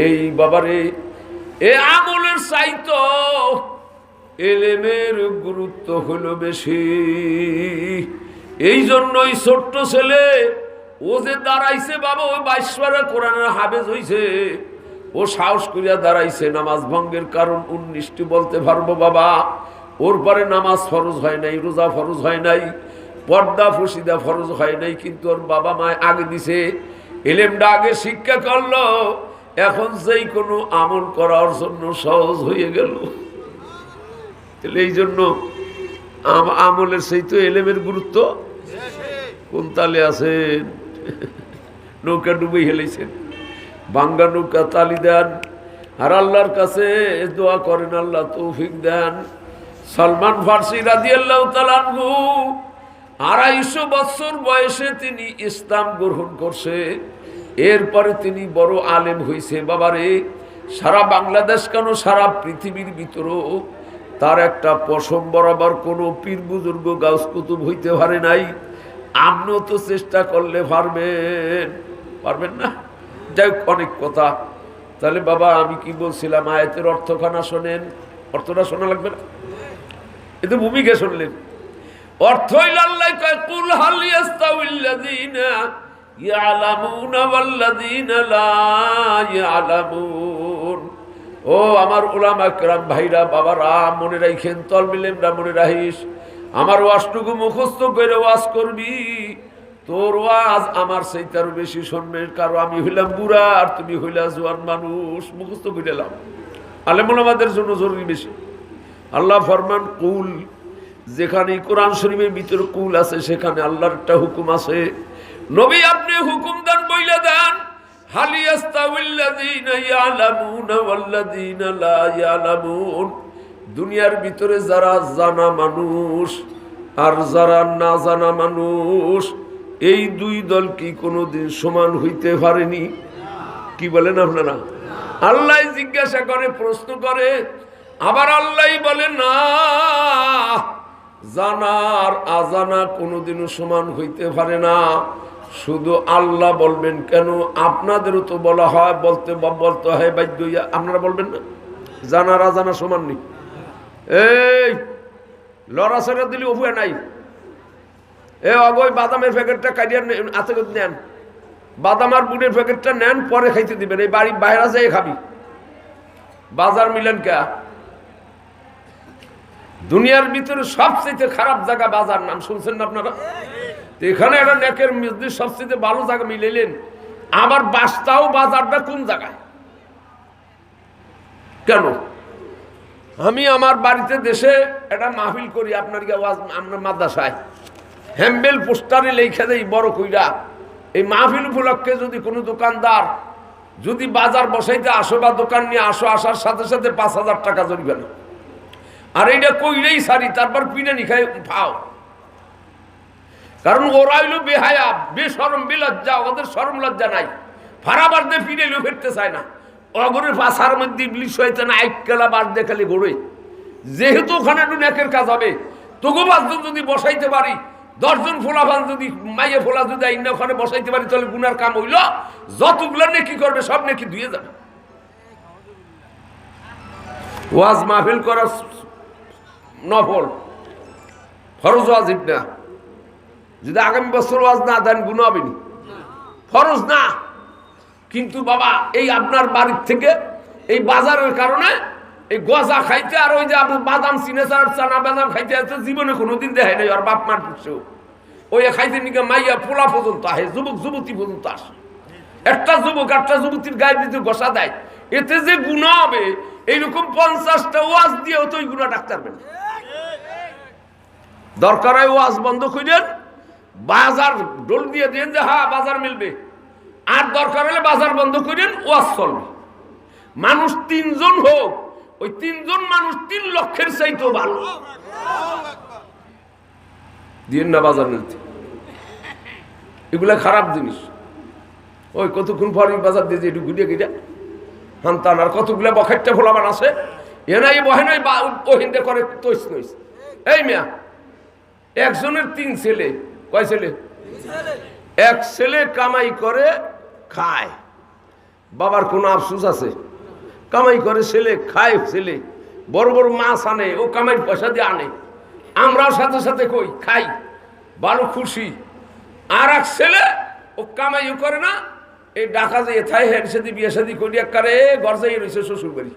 এই বাবারে, এ আমলের চাইতো এলেমের গুরুত্ব হলো বেশি। এই জন্যই ছোট্ট ছেলে ও যে দাঁড়াইছে বাবা, ওই 22 পারা কোরআনের হাফেজ হইছে, ও সাহস করিয়া দাঁড়াইছে। নামাজ ভঙ্গের কারণ 19টি বলতে পারবো বাবা। ওর পরে নামাজ ফরজ হয় নাই, রোজা ফরজ হয় নাই, পর্দা ফসিদা ফরজ হয় নাই, কিন্তু ওর বাবা মায় আগে দিছে, এলেমটা আগে শিক্ষা করলো। এখন যেই কোনো আমল করার জন্য সহজ হয়ে গেল। এই জন্য আমলের সেই তো এলেমের গুরুত্ব। কোন তালে আছেন? নৌকা ডুবে হেলেছেন, ভাঙ্গা নৌকা তালি দেন আর আল্লাহর কাছে দোয়া করেন আল্লাহ তৌফিক দেন। সালমান ফার্সি রাদিয়াল্লাহু তাআলা আনহু 250 বছর বয়সে তিনি ইসলাম গ্রহণ করছে। এরপরে তিনি বড় আলেম হয়েছে বাবারে। সারা বাংলাদেশ কেন সারা পৃথিবীর ভিতরও তার একটা পশম বরাবর কোনো পীর বুজুর্গ গাউস কুতুব হইতে পারে নাই। আপনিও তো চেষ্টা করলে পারবেন, পারবেন না? যাই হোক, অনেক কথা। তাহলে বাবা আমি কি বলছিলাম, আয়াতের অর্থখানা শোনেন। অর্থটা শোনা লাগবে না, এ তো ভূমিকা শুনলেন। অর্থ হইল আল্লাহ কয় কুল হাল ইয়াস্তাউল্লাযীনা ইয়ালামুনা ওয়াল্লাযীনা লা ইয়ালামুন। ও আমার উলামা কেরাম ভাইরা বাবারা, মনে রাখেন, তলবিলেমরা মনে রাখিস। আমার ওয়াজটুকু মুখস্থ করে ওয়াজ করবি, তোর ওয়াজ আমার সেইটারও বেশি শুনবে। কারণ আমি হইলাম বুড়া আর তুমি হইলা জোয়ান মানুষ, মুখস্থ করে এলাম। আলেম ওলামাদের জন্য জরুরি বেশি। আল্লাহ ফরমান কুল, যেখানে কোরআন শরীফের ভিতরে কুল আছে সেখানে আল্লাহর একটা হুকুম আছে। নবী আপনি হুকুম দেন, বইলা দেন, হাল ইয়াস্তাউল্লাযীনা ইয়ালামুনা ওয়াল্লাযীনা লা ইয়ালামুন। দুনিয়ার ভিতরে যারা জানা মানুষ আর যারা না জানা মানুষ, এই দুই দল কি কোনোদিন সমান হইতে পারেনি? কি বলেন আপনারা? আল্লাহ জিজ্ঞাসা করে, প্রশ্ন করে, আবার আল্লাহ বলে না, জানা আর আজানা কোনোদিনও সমান হইতে পারে না। শুধু আল্লাহ বলবেন কেন, আপনাদেরও তো বলা হয়, বলতে হয় বাধ্য। আপনারা বলবেন না জানা আর আজানা সমান নেই? এই লড়াছড়া দিলে উপায় নাই। এ অগয় বাদামের প্যাকেটটা কাটিয়ে আতে নেন, বাদাম আর বুটের প্যাকেটটা নেন, পরে খাইতে দিবেন। এই বাড়ি বাইরে যাই খাবি, বাজার মিলেন কে? দুনিয়ার ভিতরে সবচেয়ে খারাপ জায়গা বাজার, নাম শুনছেন না আপনারা? এখানে একটা নেকের মসজিদ সবচেয়ে ভালো জায়গা মিলাইলেন, আবার বাসটাও বাজারটা কোন জায়গায়? কেন? আমি আমার বাড়িতে দেশে একটা মাহফিল করি, আপনার আপনার মাদ্রাসায় হ্যাম্বেল পোস্টারে লেখা দেয় বড় কইরা, এই মাহফিল উপলক্ষে যদি কোনো দোকানদার যদি বাজার বসাইতে আসো বা দোকান নিয়ে আসো, আসার সাথে সাথে 5,000 টাকা জরিমানা। আর এইটা কইলেই সারি, তারপর পিড়ানি খাই ফাও। কারণ ওরা হইল বেহায়া, বেশরম, বেলজ্জা, ওদের শরম লজ্জা নাই। ফারাবার দিয়ে ফিরেলেও ফিরতে চায় না। অগরের পাশার মধ্যে ইবলিশ শয়তান আইক্কালা বার দেখালে ঘোরে। যেহেতু ওখানে একটু নেকের কাজ হবে, তবু 5 জন যদি বসাইতে পারি, 10 জন ফোলাফান যদি মাইয়ে ফোলা যদি আইন ওখানে বসাইতে পারি, তাহলে গুনার কাম হইল। যতগুলো নেকি করবে সব নেকি ধুয়ে যাবে। ওয়াজ মাহফিল করা নফল, ফরজ ওয়াজিব না। যদি আগামী বছর ওয়াজ না দেন গুনাহ হবে না, ফরজ না। কিন্তু বাবা এই আপনার বাড়ির থেকে এই বাজারের কারণে এই গজা খাইতে আর ওই যে আপনার বাদাম সিনেসার চানা বাদাম খাইতে আছে, জীবনে কোনোদিন দেখায় নাই। আর বাপ মার পুষছেও ওই খাইতে নিকে মাইয়া পোলা পর্যন্ত আসে, যুবক যুবতী পর্যন্ত আসে। একটা যুবক একটা যুবতীর গায়ের ভিতরে গসা দেয়, এতে যে গুনাহ হবে, এইরকম 50টা ওয়াজ দিয়েও তো ওই গুনাহ ডাক্তার পারবেন। দরকার হয় ওয়াজ বন্ধ করেন, বাজার ডোল দিয়ে দেন যে হ্যাঁ বাজার মিলবে। আর দরকার হলে বাজার বন্ধ করেন, ওয়াজ চলবে। মানুষ 3 জন হোক, ওই 3 জন মানুষ 3 লক্ষের চাইতেও ভালো দিন না বাজার মিলতে। এগুলা খারাপ জিনিস। ওই কতক্ষণ পর বাজার দিয়ে একটু ঘুরিয়ে গিয়ে হান্তান, আর কতগুলা বখাইটা ফোলাবান আছে, এ নাই বহে নাই ওহিন্দে করে তৈস নইস। এই মিয়া, একজনের 3 ছেলে, কয় ছেলে? 1 ছেলে কামাই করে খায়, বাবার কোনো আফসোস আছে? কামাই করে ছেলে, খায় ছেলে, বড় বড় মাছ আনে, ও কামাই পয়সা দিয়ে আনে, আমরাও সাথে সাথে কই খাই, ভালো খুশি। আর এক ছেলে ও কামাইও করে না, এই ডাকা যে এথায় হের সাথে বিয়ে সাদি করি একারে ঘর যাই রয়েছে শ্বশুর বাড়ি।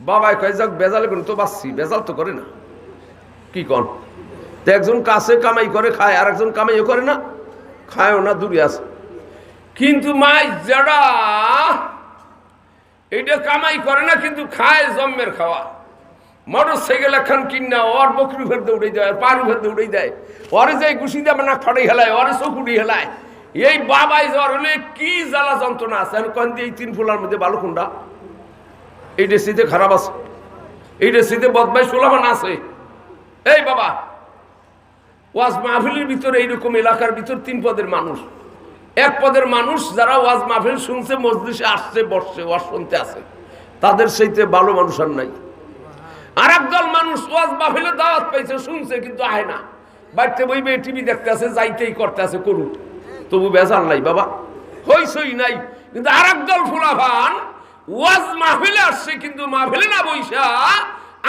বাবাই কয় যাক বেজালে করে তো বাঁচছি, বেজাল তো করে না। কি কন? তো একজন কাছে কামাই করে খায়, আর একজন কামাইও করে না, খায়ও না, দূরে আছে। কিন্তু মাই যারা এইটা কামাই করে না কিন্তু খায় জন্মের খাওয়া, মোটর সাইকেল এখন কিনা ওর বকরি ফেরতে উড়ে দেয়, পারু ফেরতে উড়ে দেয়, ওরে যাই ঘুষি দিয়ে না ফাটাই হেলায়, ওরে চকুড়ি হেলায়। এই বাবাই জ্বর হলে কি জ্বালা যন্ত্রণা আছে। আমি কন দিয়ে এই 3 ফুলার মধ্যে ভালো কোনটা? এইটা শীতে খারাপ আছে, এইটা শীতে বদমাইশ সোলামান আছে। এই বাবা, ওয়াজ মাহফিলের ভিতরে এইরকম এলাকার ভিতর 3 পদের মানুষ, 1 পদের মানুষ যারা ওয়াজ মাহফিল শুনছে, মজলিসে আসছে, বসছে, ওয়াজ শুনতে আছে, তাদের সেইতে ভালো মানুষ আর নাই। আর একদল মানুষ ওয়াজ মাহফিলে দাওয়াত পাইছে, শুনছে কিন্তু আয় না, বাড়িতে বইবে, টিভি দেখতে আছে, যাইতেই করতে আছে, করুক, তবু বেজাল নাই বাবা, হইসই নাই। কিন্তু আর একদল ফুলাফান ওয়াজ মাহফিলে আসছে কিন্তু মাহফিলে না বইসা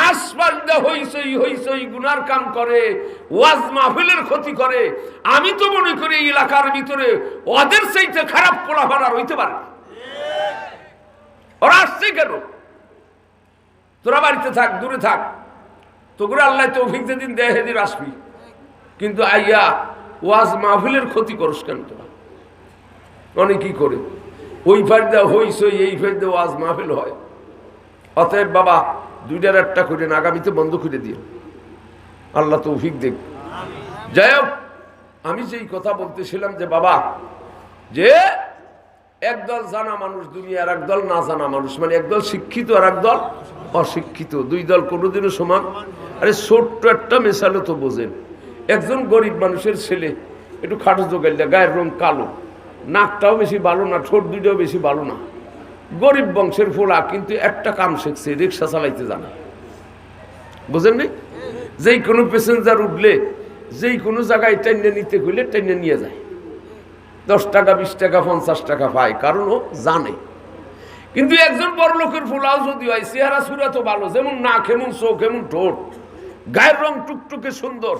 আশপাশ দিয়ে হইসই হইসই গুনার কাম করে, ওয়াজ মাহফিলের ক্ষতি করে। আমি তো মনে করি এই এলাকার ভিতরে ওদের চাইতে খারাপ ফুলাফান আর হইতে পারে না। ওরা আসছে কেন? তোরা বাড়িতে থাক, দূরে থাক, তোকে আল্লাহ তৌফিক যেদিন দেয় সেদিন আসবি, কিন্তু আইয়া ওয়াজ মাহফিলের ক্ষতি করস কেন? তোরা অনেকই করে ওই ফাইদা হইসই, এই ফাইদা ওয়াজ মাহফিল হয়। অতএব বাবা, 2টার 1টা করে আগামীতে বন্ধ করে দিও, আল্লাহ তৌফিক দেখ। যাই হোক, আমি যেই কথা বলতেছিলাম যে বাবা, যে একদল জানা মানুষ দুনিয়ার, একদল না জানা মানুষ, মানে একদল শিক্ষিত আর একদল অশিক্ষিত, 2 দল কোনোদিনও সমান। আরে ছোট্ট একটা মেশালে তো বোঝেন, একজন গরিব মানুষের ছেলে, একটু খাটো জোগাইলে, গায়ের রং কালো, নাকটাও বেশি ভালো না, ঠোঁট 2টাও বেশি ভালো না, গরিব বংশের ফোলা, কিন্তু একটা কাম শিখছে, রিক্সা চালাইতে জানে। বুঝেন নি? যেই কোনো প্যাসেঞ্জার উঠলে, যেই কোনো জায়গায় টেনে নিতে হইলে টেনে নিয়ে যায়, 10 টাকা 20 টাকা 50 টাকা পায়, কারণ ও জানে। কিন্তু একজন বড় লোকের ফোলাও যদি হয়, চেহারা সুরা তো ভালো, যেমন নাক, এমন চোখ, এমন ঠোঁট, গায়ের রং টুকটুকে সুন্দর,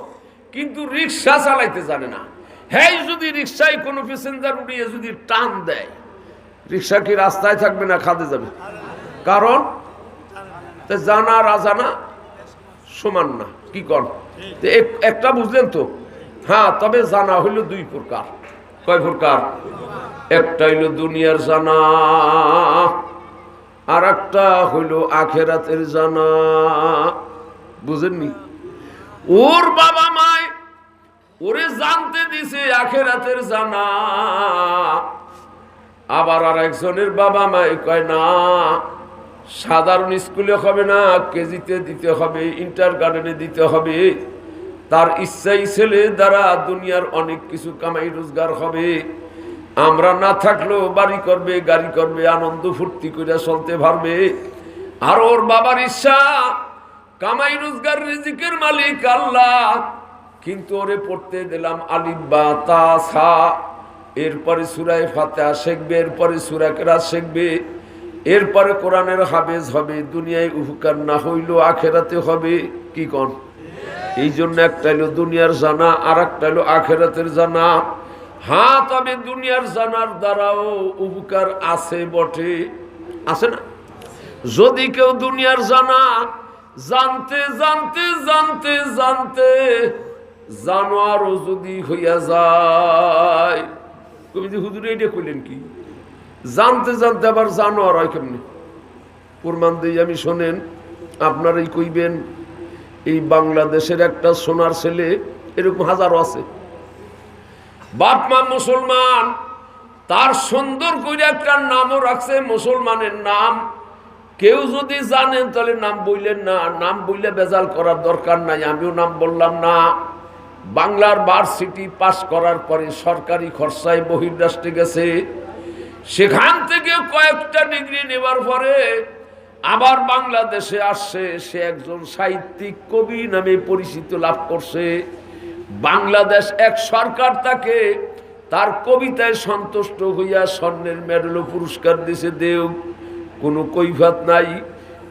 কিন্তু রিক্সা চালাইতে জানে না। হ্যাঁ, যদি রিক্সায় কোনো প্যাসেঞ্জার উঠিয়ে যদি টান দেয়, রিক্সা কি রাস্তায় থাকবে না খাদে যাবে? কারণ জানা আর অজানা সমান না। কি কর? একটা বুঝলেন তো? হ্যাঁ, তবে জানা হইল 2 প্রকার। কয় প্রকার? একটা হইল দুনিয়ার জানা, আর একটা হইল আখেরাতের জানা। বুঝেননি? ওর বাবা মায় ওরে জানতে দিছে আখেরাতের জানা, আবার আর একজনের বাবা মায় কয় না, সাধারণ স্কুলে হবে না, কেজিতে দিতে হবে, ইন্টার গার্ডেনে দিতে হবে। তার ইচ্ছাই ছেলে দ্বারা দুনিয়ার অনেক কিছু কামাই রোজগার হবে, আমরা না থাকলেও বাড়ি করবে, গাড়ি করবে, আনন্দ ফুর্তি করে চলতে পারবে। আর ওর বাবার ইচ্ছা কামাই রোজগার, রিজিকের মালিক আল্লাহ, কিন্তু ওরে পড়তে দিলাম আলিফ বা তা সা, এরপরে সূরা ফাতিহা শিখবে, এরপরে সূরা কেরাত শিখবে, এরপরে কোরআনের হাফেজ হবে, দুনিয়ায় উপকার না হইলেও আখেরাতে হবে। কি কোন? এই জন্য একটা হলো দুনিয়ার জানা, আর একটা হলো আখেরাতের জানা। হ্যাঁ, তবে দুনিয়ার জানার দ্বারাও উপকার আছে বটে, আছে না? যদি কেউ দুনিয়ার জানা জানতে জানতে জানতে জানতে জানোয়ারও যদি হইয়া যায়, কবি হুজুর এইটা কইলেন কি? জানতে জানতে আবার জানোয়ার হয় কেমনি? প্রমাণ দিই আমি, শোনেন, আপনারাই কইবেন। এই বাংলাদেশের একটা সোনার ছেলে, এরকম হাজারো আছে, বাপ মা মুসলমান, তার সুন্দর করে একটা নামও রাখছে মুসলমানের নাম। কেউ যদি জানেন তাহলে নাম বললেন না, নাম বললে বেজাল করার দরকার নাই, আমিও নাম বললাম না। বাংলার ভার্সিটি পাস করার পরে সরকারি খরচায় বহির্রাষ্ট্রে গেছে, সেখান থেকে কয়েকটা ডিগ্রি নেবার পরে আবার বাংলাদেশে আসছে, সে একজন সাহিত্যিক কবি নামে পরিচিত লাভ করছে। বাংলাদেশ এক সরকার তাকে তার কবিতায় সন্তুষ্ট হইয়া স্বর্ণের মেডেল পুরস্কার দিছে দেও, কোনো কৈফাত নাই।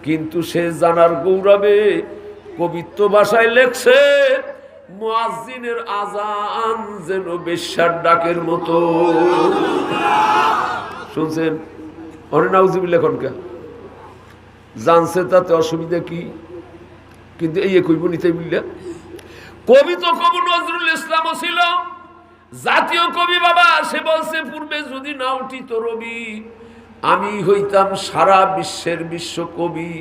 কিন্তু সে জানার গৌরবে কবিত্ব ভাষায় লেখছে, মুয়াজ্জিনের আজান যেন বেশ্যার ডাকের মতো। শুনছেন? অরে নাউজুবিল্লাহ লেখনকা জানছে, তাতে অসুবিধা কি? কিন্তু এই কইব নিতে বিল্লা। কবি তো কবি নজরুল ইসলামও ছিল, জাতীয় কবি বাবা। সে বলছে, পূর্বে যদি না উঠিত রবি, আমি হইতাম সারা বিশ্বের বিশ্ব কবি।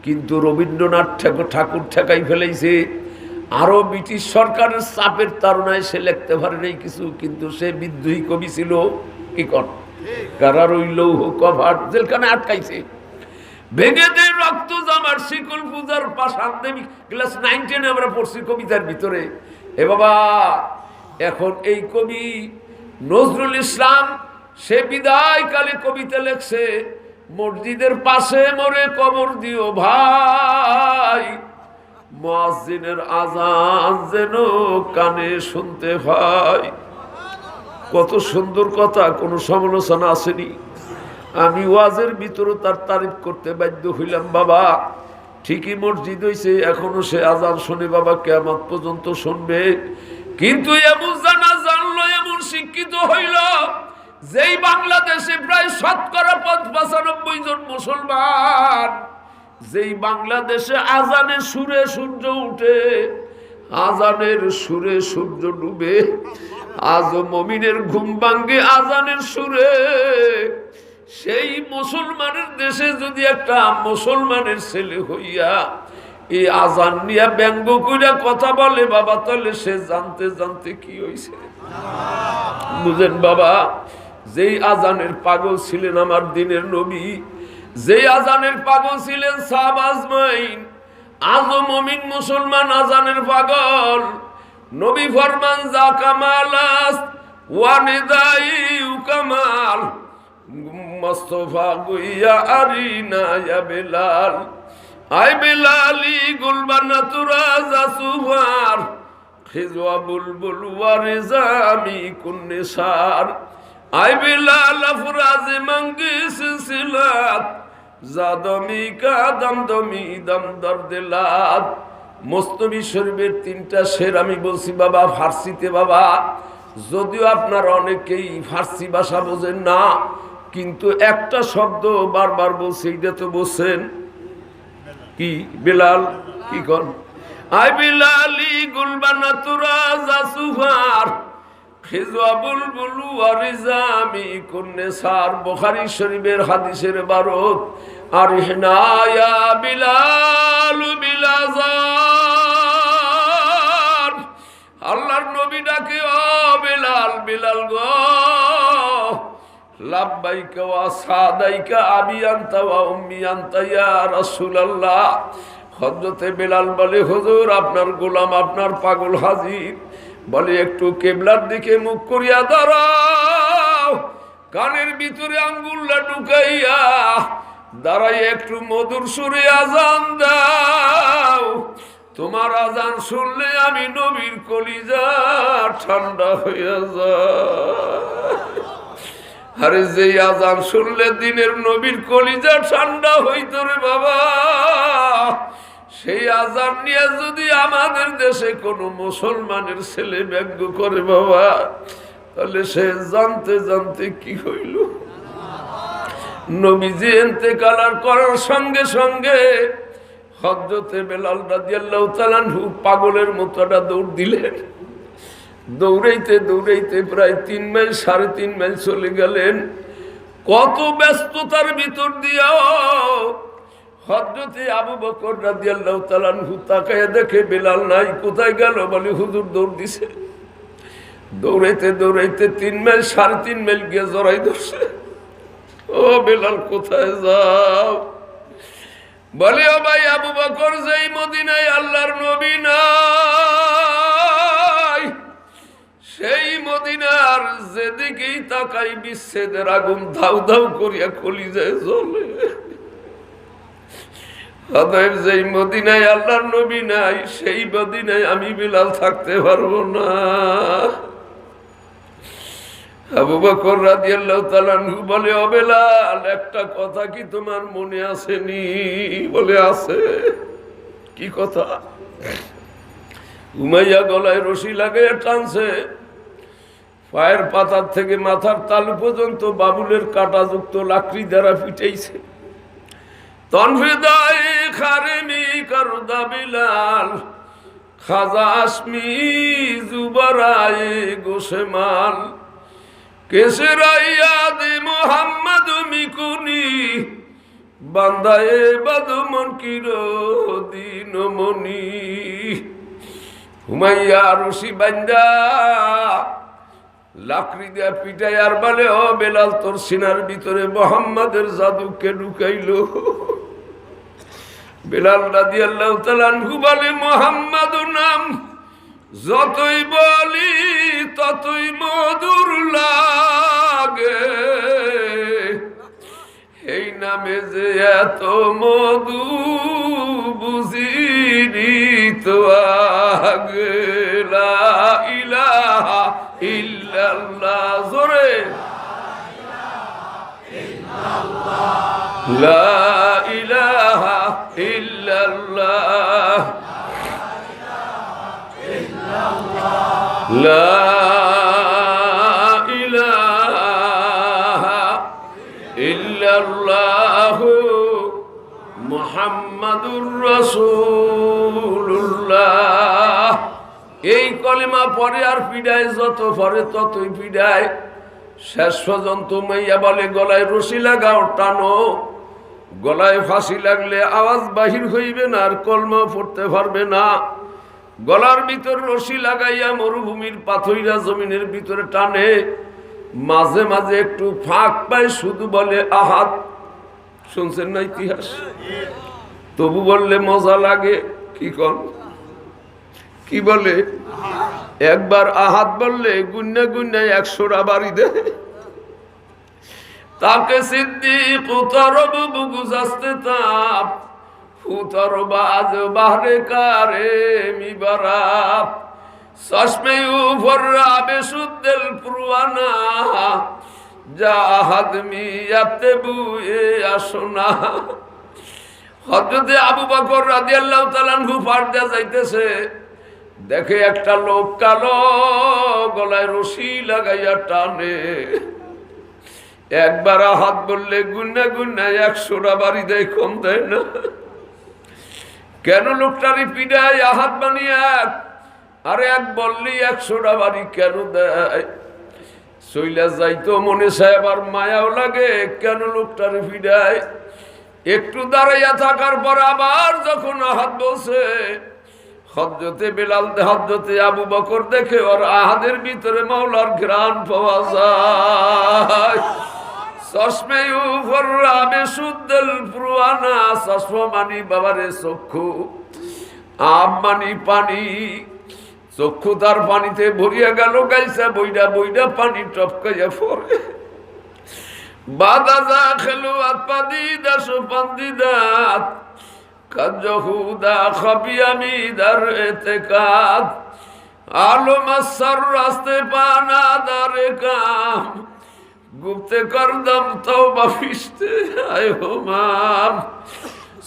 কিন্তু রবীন্দ্রনাথ ঠাকুর ঠেকাই ফেলেছে। আরো ব্রিটিশ সরকারের চাপের তাড়নায় সে লিখতে পারে নাই কিছু, কিন্তু সে বিদ্রোহী কবি ছিল। কি কর কারা রইল কভার জেলখানে আটকাইছে। ভেঙে দে রক্ত জামার শিকল পূজার পাশান দেবী, ক্লাস 9-10 আমরা পড়ছি কবিতার ভিতরে। এ বাবা, এখন এই কবি নজরুল ইসলাম সে বিদায় কালে কবিতা লেখছে, মসজিদের পাশে মোরে কবর দিও ভাই, মুয়াজ্জিনের আজান যেন কানে শুনতে পাই। কত সুন্দর কথা, কোনো সমালোচনা আসেনি। আমি ওয়াজের ভিতরে তার তারিফ করতে বাধ্য হইলাম। বাবা ঠিকই মসজিদ হইছে, এখনো সে আজান শুনে বাবা, কিয়ামত পর্যন্ত শুনবে। কিন্তু এমন জানলো, এমন শিক্ষিত হইল, যেই বাংলাদেশে প্রায় 95% জন মুসলমান, যেই বাংলাদেশে আজানের সুরে সূর্য উঠে, আজানের সুরে সূর্য ডুবে, আজ মমিনের ঘুম ভাঙ্গে আজানের সুরে, সেই মুসলমানের দেশে যদি একটা মুসলমানের ছেলে হইয়া এই আজান নিয়ে ব্যঙ্গ কইরা কথা বলে বাবা, তাহলে সে জানতে জানতে কি হইছে বুঝেন বাবা। যেই আজানের পাগল ছিলেন আমার দিনের নবী, যেই আজানের পাগল ছিলেন সাহাবা আজমাইন, আজও মুমিন মুসলমান আজানের পাগল। নবী ফরমান, যা কামালাস ওয়া নিদাই কামাল, মুস্তাফা গুইয়া আরিনা ইয়া বেলাল, আই বেলালি গুলবানা তুরা জাসুফার, খিজওয়া বুলবুল ওয়া রিজামি কুন্নিসার, আই বেলাল আফরাজ মাঙ্গি সিলসিলাত, জাদমি কা দমদমি দম দরদিলাত। মুস্তফি শরীফের 3টা শের আমি বলছি বাবা ফার্সিতে। বাবা যদিও আপনারা অনেকেই ফার্সি ভাষা বোঝেন না, কিন্তু একটা শব্দ বারবার বলছে, এইটা তো বলছেন কি? বেলাল কি কন? আই বেলালি গুলবানা তুরা জাসুফার, খিজওয়া বুলবুল ওয়া রিজামি কুন্নিসার। বুখারী শরীফের হাদিসের বারত, আরিহনা ইয়া বিলাল বিলাজান। আল্লাহর নবী ডাকে, ও বেলাল, বেলাল গো, লাব্বাইকা ওয়া সাদাইকা আবি আনতা ওয়া উম্মি আনতা ইয়া রাসূলুল্লাহ। হযরতে বেলাল বলে, হুজুর আপনার গোলাম, আপনার পাগল হাজির। বলে, একটু কিবলার দিকে মুখ করিয়া দাঁড়াও, কানের ভিতরে আঙ্গুলটা ঢুকাইয়া দাঁড়াই, একটু মধুর সুরে আজান দাও। তোমার আজান শুনলে আমি নবীর কলিজা ঠান্ডা হইয়া যায়। আরে যেই আজান শুনলে দিনের নবীর কলিজা ঠান্ডা হইত রে বাবা, সেই আজান নিয়ে যদি আমাদের দেশে কোনো মুসলমানের ছেলে ব্যঙ্গ করে বাবা, তাহলে সে জানতে জানতে কি হইল। নবীজি ইন্তেকাল করার সঙ্গে সঙ্গে হযরতে বেলাল রাদিয়াল্লাহু তাআলা আনহু পাগলের মতো একটা দৌড় দিলেন। দৌড়াইতে দৌড়াইতে প্রায় 3 মাইল 3.5 মাইল চলে গেলেন। কত ব্যস্ততার ভিতর দিয়াও হযরতে আবু বকর রাদিয়াল্লাহু তাআলা আনহু তাকায় দেখে বেলাল নাই। কোথায় গেল? বলে, হুজুর দৌড় দিছে। দৌড়াইতে দৌড়াইতে 3 মাইল 3.5 মাইল গিয়ে জড়াই ধরছে। ও বেলাল, কোথায় যাও? বলে, ও ভাই আবু বকর, যেই মদিনায় আল্লাহর নবী নাই, সেই মদিনার যেদিকেই তাকাই বিচ্ছেদের আগুন ধাউ ধাউ করিয়া কলিজায় জ্বলে। অতএব যেই মদিনায় আল্লাহর নবী নাই, সেই মদিনায় আমি বেলাল থাকতে পারবো না। আবু বকর রাদিয়াল্লাহু তাআলা আনহু বলে, ও বেলাল, একটা কথা কি তোমার মনে আসেনি? বলে, আছে। কি কথা? উমাইয়া গলায় রশি লাগাইয়া টানছে, পায়ের পাতার থেকে মাথার তালু পর্যন্ত বাবুলের কাঁটাযুক্ত লাকড়ি দ্বারা পিটাইছে। তনফিদাই খারেমি করদা বিলাল, খাজা আসমি জুবারায়ে গোশেমাল, কেসরাইয়া দে মোহাম্মদ মিকুনি, বান্দায়ে বাদমন কিরো দিনমণি। হুমাইয়া রশি বান্দা লাকড়ি দিয়া পিটাই আর বলে, ও বেলাল, তোর সিনার ভিতরে মোহাম্মদের জাদুকে ঢুকাইলো। বেলাল রাদিয়াল্লাহু তাআলা আনহু বলে, মোহাম্মদ নাম যতই বলি ততই মধুর লাগে, এই নামে যে এত মধু বুঝিনি তো আগে। লা ইলাহা ইল্লাল্লাহ, জোরে লা ইলাহা ইল্লাল্লাহ, লা ইলাহা ইল্লাল্লাহ মুহাম্মাদুর রাসূলুল্লাহ। এই কলিমা পরে আর পিডায়, যত পরে ততই পিডায়। শেষ পর্যন্ত মাইয়া বলে, গলায় রশি লাগাও, টানো। গলায় ফাঁসি লাগলে আওয়াজ বাহির হইবে না, আর কলমা পড়তে পারবে না। গলার ভিতর রশি লাগাইয়া মরুভূমির পাথইরা জমিনের ভিতরে টানে, মাঝে মাঝে একটু ফাঁক পায়, শুধু বলে আহাদ। শুনছেন না ইতিহাস? তবু বললে মজা লাগে। কি কন, কি বলে? একবার আহাদ বললে গুন্না গুন্নায় 100টা বাড়ি দেয়। তাকে সিদ্দিক উতরব বুগুজাস্তে তাপ, উতরবাজ বাহরে কারে মিবারাপ, চশমে উপর রাবে সুদ্দেল পুরওয়ানা, যা আহাদ মিয়াতে বুয়ে আসোনা। হযরতে আবু বকর রাদিয়াল্লাহু তাআলা আনহু পার দিয়া যাইতেছে, দেখে একটা লোক কালো গলায় রশি লাগাইয়া টানে। একবার আহাদ বললে গুন্না গুন্নায় 100টা বাড়ি দেয়, কম দেয় না। কেন লোকটারি পিডায় আহাদ বানিয়ে? আরে এক বললেই 100টা বাড়ি কেন দেয়? চইলা যাইতো মনে চায়, আবার মায়াও লাগে, কেন লোকটারি পিডায়? একটু দাঁড়াইয়া থাকার পর আবার যখন আহাদ বলছে, হযরতে বেলাল হযরতে আবু বকর দেখে ওর আহাদের ভিতরে মাওলার ঘ্রাণ পাওয়া যায়। চশমে উপর রাবে সুদ্দেল পুরওয়ানা, চশমা মানি বাবারে চক্ষু, আম মানি পানি। চক্ষু তার পানিতে ভরিয়া গেল, গাইছে বইডা বইডা পানি টপকাইয়া পড়ে। বাদাজা খেলো আতপাদিদা সুপান্দিদাত, কাজহুদা খাবিয়ামি দার এতেকাদ, আলো মাসার রাস্তে পানা দারে কাম, গুপ্তে করদম তওবা ফিস্তে আয় হোমাম।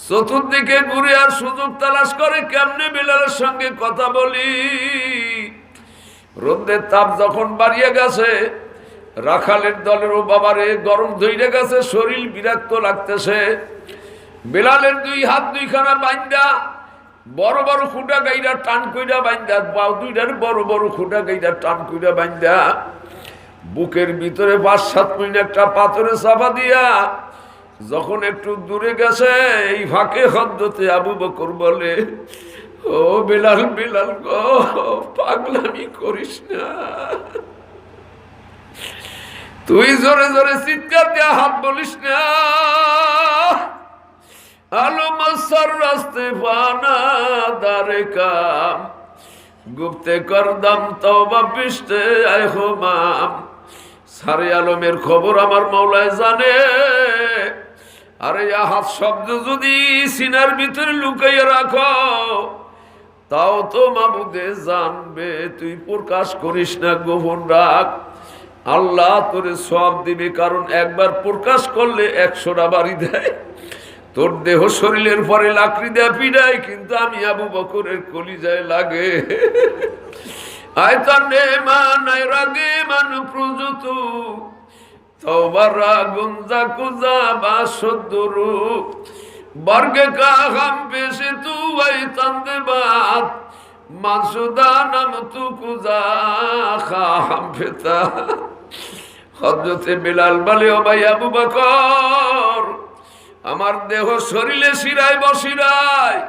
চতুর্দিকে ঘুরে আর সুযোগ তালাশ করে কেমনে বেলালের সঙ্গে কথা বলি। রোদের তাপ যখন বাড়িয়ে গেছে, রাখালের দলেরও বাবারে গরম ধইরে গেছে, শরীর বিরক্ত লাগতেছে। বেলালের 2 হাত 2খানা বাইন্দা, বড় বড় খুঁটা গাইরা টান কইরা বাইন্দা, পাও 2টার বড় বড় খুঁটা গাইরা টান কইরা বাইন্দা, বুকের ভিতরে 5-7 মিনিট একটা পাথরে চাপা দিয়া যখন একটু দূরে গেছে, এই ফাঁকে হযরতে আবু বকর বলে, ও বেলাল, বেলাল গো, পাগলামি করিস না। তুই জোরে জোরে চিৎকার দিয়া হাত বলিস না। আলো মাসার রাস্তে পানা দারে কাম, গুপ্তে করদম তওবা পিস্তে আয় হোমাম। সারে আলমের খবর আমার মাওলায় জানে। আরে আহাদ শব্দ যদি সিনার ভিতরে লুকাইয়া রাখো, তাও তো মাবুদে জানবে, তুই প্রকাশ করিস না, গোপন রাখ। আল্লাহ তোরে সওয়াব দিবে, কারণ একবার প্রকাশ করলে 100টা বাড়ি দেয়। তোর দেহ শরীরের পরে লাকড়ি দেয়া পিড়ায়, কিন্তু আমি আবু বকরের কলিজায় লাগে। আয়তানে মানাই রাগে মান প্রযুত তওবারা গুনজা কুজা বাসদরু বর্গে কা হাম পেশে তু আয়তান দে বাত মানসুদা নাম তু কুজা খা হাম ফেতা। হযরতে বেলাল বলে, ও ভাই আবু বকর, আমার দেহ শরীরে শিরায় বসিরায়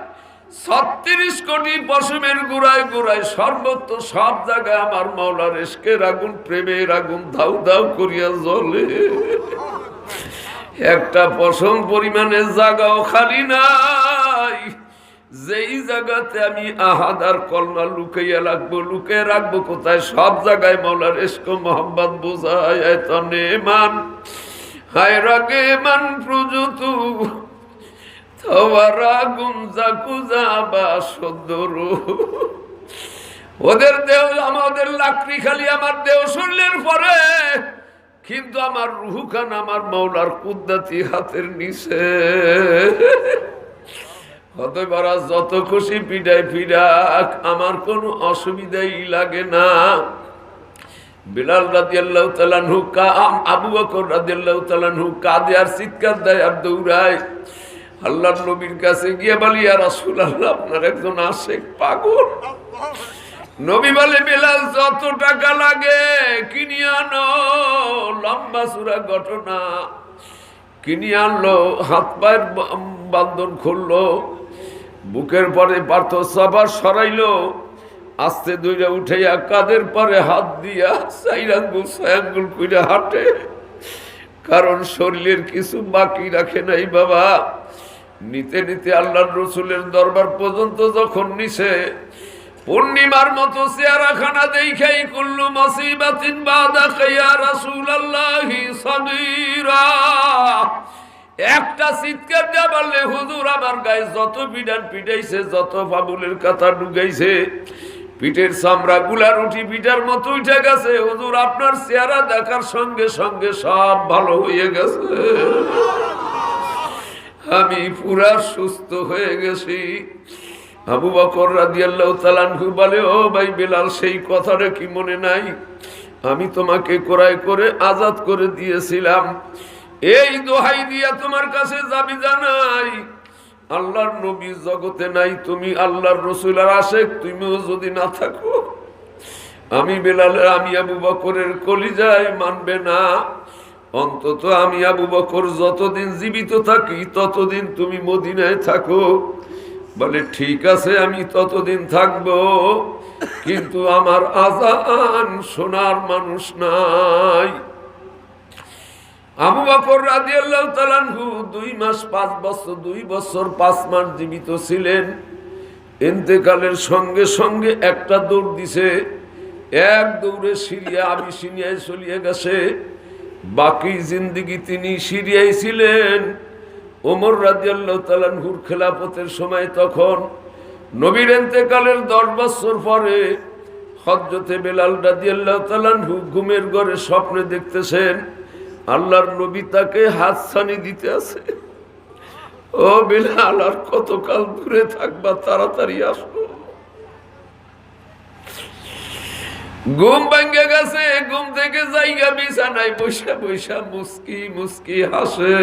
36 কোটি পশমের গুড়ায় গুড়ায় সর্বত্র সব জায়গায় আমার মাওলার ইশকের আগুন, প্রেমের আগুন ধাউ ধাউ করিয়া জ্বলে। একটা পশম পরিমাণের জায়গাও খালি নাই যেই জায়গাতে আমি আহাদ আর কলমা লুকাইয়া রাখবো। লুকিয়ে রাখবো কোথায়? সব জায়গায় মাওলার ইশক মোহাম্মদ বোঝায়। তনে মান হায় রাগে মান প্রযুতু ওদের দেহ আমাদের লাকড়ি খালি আমার দেহ শরীরের পরে, কিন্তু আমার রুহু খান আমার মাওলার কুদরতি হাতের নিচে। হতে পারা যত খুশি পিডায় ফিরাক, আমার কোনো অসুবিধাই লাগে না। বিলাল রাদিয়াল্লাহু তাআলা আনহু আবু বকর রাদিয়াল্লাহু তাআলা আনহু কাঁদে আর চিৎকার দেয় আর দৌড়ায় আল্লাহর নবীর কাছে গিয়ে বলি, ইয়া রাসূলুল্লাহ, আপনার একজন আশিক পাগল। নবী বলে, বিলাল যত টাকা লাগে কিনে আনো। লম্বা চূড়া ঘটনা। কিনে আনলো, হাত পায়ের বান্ধন খুললো, বুকের পরে পার্থ সাফার সরাইলো, আস্তে দইরা উঠাইয়া কাদের পরে হাত দিয়া 4 আঙ্গুল 6 আঙ্গুল কইরা হাঁটে, কারণ শরীরের কিছু বাকি রাখে নাই বাবা। নিতে নিতে আল্লাহর রসুলের দরবার পর্যন্ত যখন নিছে, পূর্ণিমার মতো চেহারাখানা দেখাই কুল্লু মুসিবাতিন বাদা ইয়া রাসূলুল্লাহি সাগীরা। একটা চিৎকার দেয়া বললে, হুজুর আমার গায়ে যত পিডান পিটাইছে, যত ফাবুলের কাঁথা ঢুকাইছে, পিঠের চামড়া গুলার উঠি পিঠার মতো উঠে গেছে। হুজুর আপনার চেহারা দেখার সঙ্গে সঙ্গে সব ভালো হয়ে গেছে, আমি পুরা সুস্থ হয়ে গেছি। আবু বকর রাদিয়াল্লাহু তাআলা আনহু বলে, ও ভাই বেলাল, সেই কথাটা কি মনে নাই? আমি তোমাকে ক্রয় করে আজাদ করে দিয়েছিলাম, এই দোহাই দিয়া তোমার কাছে যাবি জানাই, আল্লাহর নবী জগতে নাই, তুমি আল্লাহর রসুলের আশিক, তুমিও যদি না থাকো, আমি বেলালের, আমি আবু বকরের কলিজায় মানবে না। অন্তত আমি আবু বকর যতদিন জীবিত থাকি ততদিন তুমি মদিনায় থাকো। বলে, ঠিক আছে, আমি ততদিন থাকবো, কিন্তু আমার আজান শোনার মানুষ নাই। আবু বকর রাদিয়াল্লাহু তাআলা আনহু 2 মাস 5 বছর 2 বছর 5 মাস জীবিত ছিলেন। ইন্তেকালের সঙ্গে সঙ্গে একটা দৌড় দিছে, এক দৌড়ে সিরিয়া আবিসিনিয়ায় চলিয়ে গেছে। বাকি জিন্দেগি তিনি সিরিয়ায় ছিলেন। ওমর রাদিয়াল্লাহু তাআলা আনহুর খেলাফতের সময়, তখন নবীর ইন্তেকালের 10 বছর পরে হযরতে বেলাল রাদিয়াল্লাহু তাআলা আনহু ঘুমের ঘরে স্বপ্নে দেখতেছেন আল্লাহর নবী তাকে হাতছানি দিতে আছে। ও বেলাল, আর কতকাল দূরে থাকবা, তাড়াতাড়ি আসো। ঘুম ভেঙে গেছে, ঘুম থেকে জায়গা বিছানায় বৈশা বৈশা মুস্কি মুস্কি হাসে।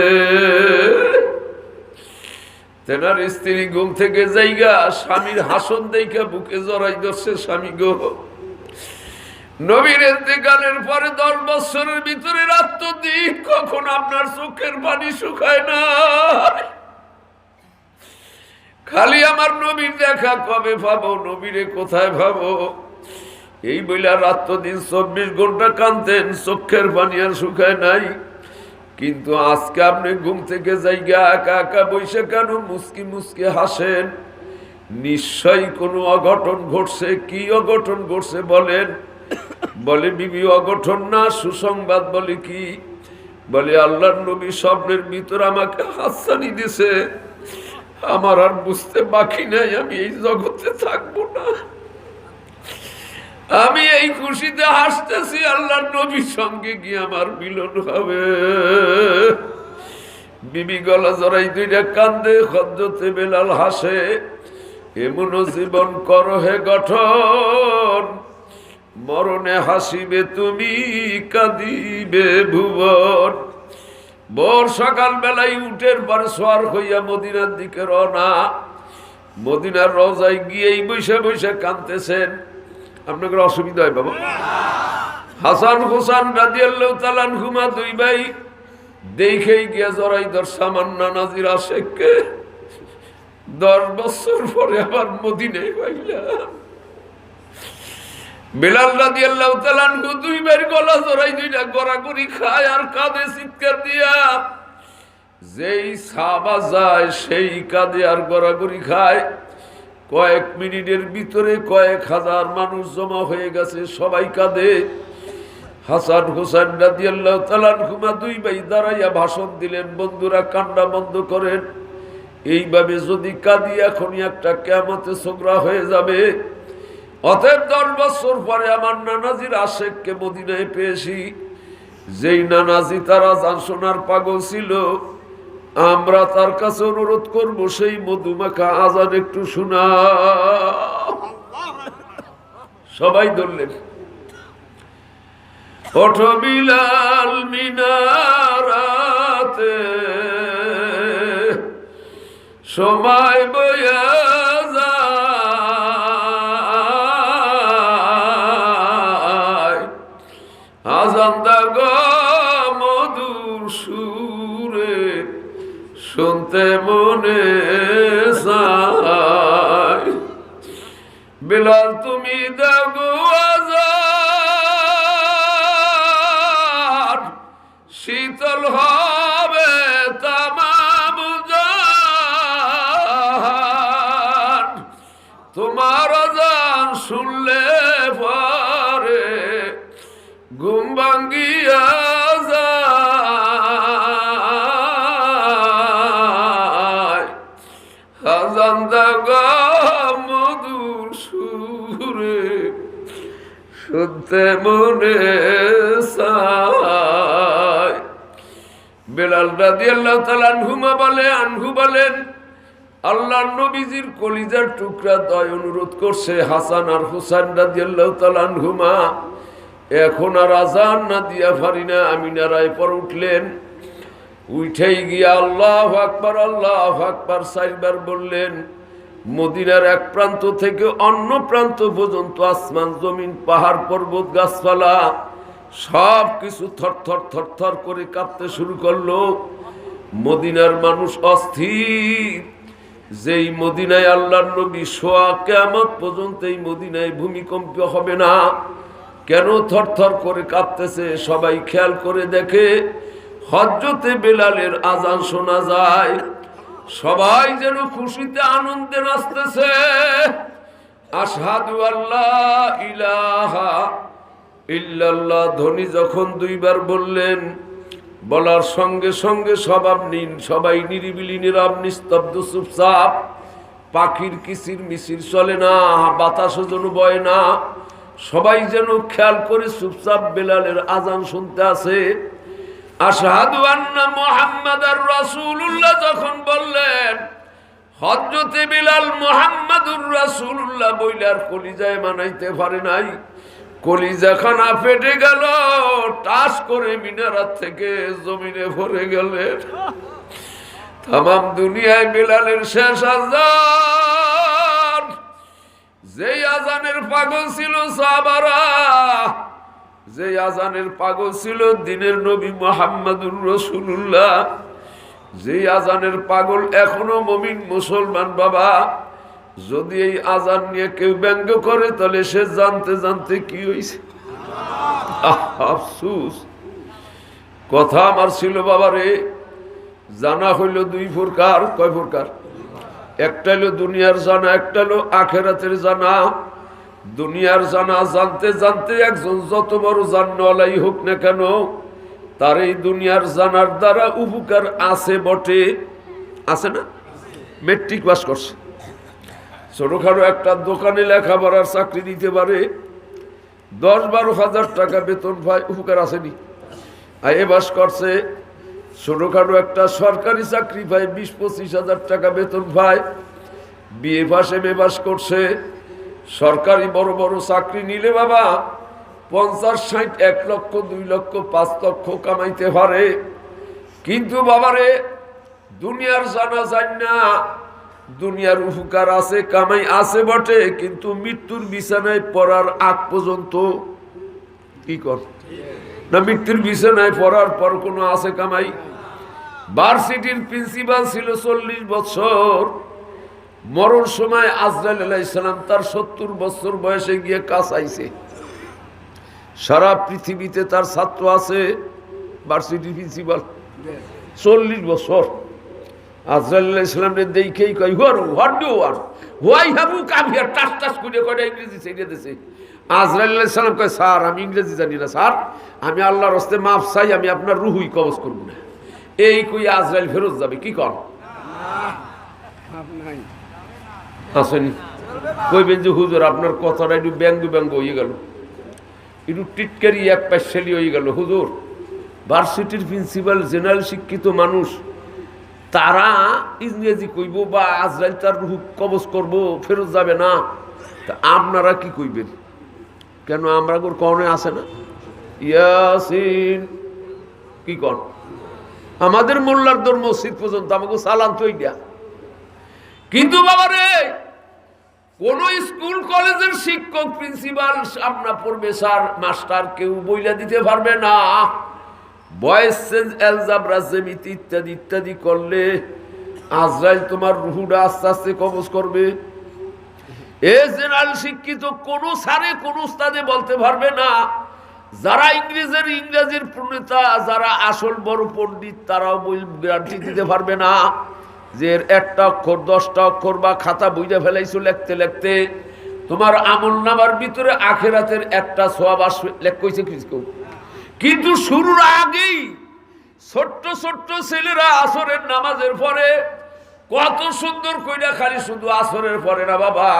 তেনার স্ত্রী ঘুম থেকে জায়গা, স্বামীর হাসন দেখা বুকে জড়াই ধরছে, স্বামী গো, নবীর ইন্তেকালের পরে 10 বছরের ভিতরে রাত দিন কখন আপনার চোখের পানি শুকায় না, খালি আমার নবীর দেখা কবে পাবো, নবীরে কোথায় পাবো, এই বইলা রাত দিন 24 ঘন্টা কাঁদতেন, চোখের পানি আর শুকায় নাই। কিন্তু আজকে আপনি ঘুম থেকে জায়গা একা একা বসে কেন মুস্কি মুস্কি হাসেন? নিশ্চয়ই কোনো অঘটন ঘটছে। কি অঘটন ঘটছে বলেন? বলে, বিবি অঘটন না, সুসংবাদ। বলে কি? বলে, আল্লাহর নবী স্বপ্নের ভিতর আমাকে হাতছানি দিছে, আমার আর বুঝতে বাকি নাই আমি এই জগতে থাকবো না। আমি এই খুশিতে হাসতেছি, আল্লাহর নবীর সঙ্গে গিয়ে আমার মিলন হবে। বিবি গলা জড়াই দুইটা কান্দে, হযরতে বেলাল হাসে। এমন জীবন কর হে গঠন, মরণে হাসিবে তুমি, কাঁদিবে ভুবন। ভোর সকাল বেলায় উঠের পরে সোয়ার হইয়া মদিনার দিকে রওনা। মদিনার রওজায় গিয়েই বসে বসে কাঁদতেছেন। আপনাদের অসুবিধা হয় বাবা? হাসান হোসেন রাদিয়াল্লাহু তাআলা আনহুমা দুই ভাই দেখেই গিয়া জড়াই ধর সামান্না নাজির আশেককে। 10 বছর পরে আবার মদিনায় পাইলাম। বেলাল রাদিয়াল্লাহু তাআলা আনহু দুই ভাইয়ের গলা জড়াই দুইটা গড়াগড়ি খায় আর কাঁদে চিৎকার দিয়া। যেই সাহাবা যায় সেই কাঁদে আর গড়াগড়ি খায়। কয়েক মিনিটের ভিতরে কয়েক হাজার মানুষ জমা হয়ে গেছে, সবাই কাঁদে। হাসান হোসেন রাদিয়াল্লাহু তাআলা আনহুমা দুই ভাই দাঁড়াইয়া ভাষণ দিলেন, বন্ধুরা কান্না বন্ধ করেন, এইভাবে যদি কাঁদি এখনই একটা কিয়ামতে সোগরা হয়ে যাবে। অতএব 10 বছর পরে আমার নানাজির আশেককে মদিনায় পেয়েছি। যেই নানাজি তারা আজান শোনার পাগল ছিল, আমরা তার কাছে অনুরোধ করব সেই মধুমাখা আজান একটু শোনা। সবাই ধরলেন, ওঠো বিলাল মিনারাতে, সময় বইয়া যায়, আজান দাগ মধুর সুরে, শুনতে মনে চায়। বিলাল তুমি দাগো আজান, শীতল হবে তামাম জাহান। তোমার আজান শুনলে পরে ঘুম ভাঙ্গিয়া যায়, আজান দাগা মধুর সুরে, শুনতে মনে চায়। বেলাল রাদিয়াল্লাহু তাআলা আনহু বলেন, আল্লাহর নবীজির কলিজার টুকরা দয় অনুরোধ করছে, হাসান আর হুসাইন রাদিয়াল্লাহু তাআলা আনহুমা এখন আর আজান না দিয়া পারি না। আমি নারায় পর উঠলেন, উঠেই গিয়া আল্লাহু আকবার আল্লাহু আকবার 4 বার বললেন। মদিনার এক প্রান্ত থেকে অন্য প্রান্ত পর্যন্ত আসমান জমিন পাহাড় পর্বত গাছপালা সব কিছু থরথর থরথর করে কাঁপতে শুরু করলো। মদিনার মানুষ অস্থির। যেই মদিনায় আল্লাহর নবী সোয়া কিয়ামত পর্যন্ত এই মদিনায় ভূমিকম্প হবে না, কেন থরথর করে কাঁপতেছে? সবাই খেয়াল করে দেখে হযরতে বেলালের আজান শোনা যায়। সবাই যেন খুশিতে আনন্দে নাচতেছে। আশহাদু আল্লা ইলাহা ইল্লাল্লাহ ধ্বনি যখন 2 বার বললেন, বলার সঙ্গে সঙ্গে সবাই নিরিবিলি নীরব নিস্তব্ধ চুপচাপ। পাখির কিচির মিচির চলে না, বাতাসও যেন বয় না। সবাই যেন খেয়াল করে চুপচাপ বেলালের আজান শুনতে আছে। আশহাদু আন্না মুহাম্মাদার রাসূলুল্লাহ যখন বললেন, হযরতে বিলাল মুহাম্মাদুর রাসূলুল্লাহ বইলার কলিজায় মানাইতে পারে নাই। কলিজাখানা ফেটে গেল, টাস করে মিনারাত থেকে জমিনে পড়ে গেলেন। তামাম দুনিয়ায় বিলালের শেষ আজান। যেই আজানের পাগল ছিল সাহাবারা, যেই আজানের পাগল ছিল দিনের নবী মুহাম্মাদুর রাসূলুল্লাহ, যেই আজানের পাগল এখনো মুমিন মুসলমান বাবা। যদি এই আজান নিয়ে কেউ ব্যঙ্গ করে তাহলে সে জানতে জানতে কি হয়েছে। আফসুস কথা আমার ছিল বাবারে। জানা হইল 2 প্রকার। কয় প্রকার? একটা হলো দুনিয়ার জানা, একটা হলো আখেরাতের জানা। দুনিয়ার জানা জানতে জানতে একজন যত বড় জানওয়ালাই হোক না কেন, তার এই দুনিয়ার জানার দ্বারা উপকার আছে বটে। আছে না? মেট্রিক পাস করছে, ছোটখাটো একটা দোকানে লেখাপড়ার চাকরি দিতে পারে, 10-12 হাজার টাকা বেতন পায়, উপকার আসেনি? এ বাস করছে, ছোটখাটো একটা সরকারি চাকরি পায়, 20-25 হাজার টাকা বেতন পায়। BA pass M A pass করছে, সরকারি বড় বড় চাকরি নিলে বাবা 50-60, 1 লক্ষ 2 লক্ষ 5 লক্ষ কামাইতে পারে। কিন্তু বাবারে দুনিয়ার জানা যায় না, দুনিয়ার উপকার আছে, কামাই আছে বটে, কিন্তু মৃত্যুর বিছানায় পড়ার আগ পর্যন্ত কি কর না, মৃত্যুর বিছানায় পড়ার পর কোনো আছে কামাই? ভার্সিটির প্রিন্সিপাল ছিল 40 বছর, মরণ সময় আজরাইল আলাইহিস সালাম তার 70 বছর বয়সে গিয়ে কাছাইছে। সারা পৃথিবীতে তার ছাত্র আছে, ভার্সিটির প্রিন্সিপাল 40 বছর। আজরাইল আলাইহিস সালামকে দেখেই কই, what do you want, why have you come here, টাস টাস করে কয়টা ইংরেজি ছেড়ে দিয়েছে। আজরাইল আলাইহিস সালাম কয়, স্যার আমি ইংরেজি জানি না স্যার, আমি আল্লাহর হস্তে মাফ চাই, আমি আপনার রুহুই কবজ করব না। এই কই আজরাইল ফেরত যাবে, কি কর আসেনি? কইবেন যে হুজুর আপনার কথাটা একটু ব্যঙ্গ ব্যঙ্গ হয়ে গেল, একটু টিটকারি এক পাশালি হয়ে গেল। হুজুর ভার্সিটির প্রিন্সিপাল জেনারেল শিক্ষিত মানুষ, তারা ইংরেজি কইব বা আজরাইল তার রূহ কবজ করব, ফেরত যাবে না, তা আপনারা কি কইবেন? কেন আমরা কখনো আসে না ইয়াসিন কি কর? আমাদের মোল্লার দর মসজিদ পর্যন্ত আমাকে সালাম তো দেয়া। কিন্তু বাবারে কোন স্কুল কলেজের শিক্ষক প্রিন্সিপাল আপনার পড়বে স্যার মাস্টার কেউ বইলা দিতে পারবে না। বয়েস চেঞ্জ, অ্যালজাবরা, জ্যামিতি ইত্যাদি ইত্যাদি করলে আজরাইল তোমার রুহুটা আস্তে আস্তে কবজ করবে। এ জেনারেল শিক্ষিত কোন স্যারে কোন উস্তাদে বলতে পারবে না। যারা ইংরেজির প্রণেতা, যারা আসল বড় পণ্ডিত, তারাও গ্যারান্টি দিতে পারবে না যে 1টা অক্ষর 10টা অক্ষর বা খাতা বইটা ফেলাইছো লিখতে লিখতে তোমার আমল নামার ভিতরে আখেরাতের একটা সওয়াব আসবে, লেখ কইছে কিছু। কিন্তু শুরুর আগেই ছোট্ট ছোট্ট ছেলেরা আসরের নামাজের পরে কত সুন্দর কইরা, খালি শুধু আসরের পরে না বাবা,